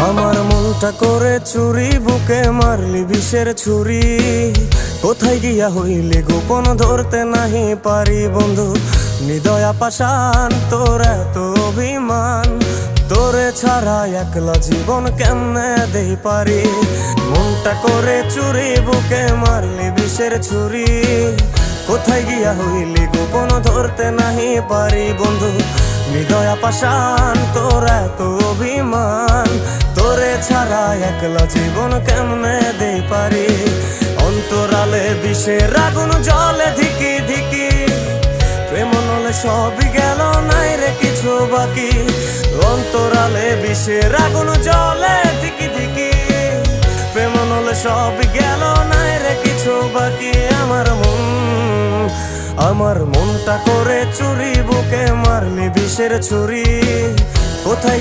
আমার মনটা করে চুরি, বুকে মারলি বিষের ছুরি। কোথায় গিয়া হইলি গোপন ধরতে নাহি পারি বন্ধু। হৃদয়া পাষাণ তোর এত অভিমান, তোরে ছাড়া একলা জীবন কেমনে দেই পারি। মনটা করে চুরি, বুকে মারলি বিষের ছুরি। কোথায় গিয়া হইলি গোপন ধরতে নাহি পারি বন্ধু। হৃদয়া পাষাণ তোর এত অভিমান, তোরে ছাড়া একলা জীবন কেমনে দেই পারি। অন্তরালে বিষের আগুন জ্বলে ধিকি ধিকি, প্রেম নলে সবই গেল নাই রে কিছু বাকি। অন্তরালে বিষের আগুন জ্বলে ধিকি ধিকি, প্রেম নলে সবই গেল নাই রে কিছু বাকি। আমার মনটা করে চুরি, বুকে মারলি বিষের ছুরি। কোথায়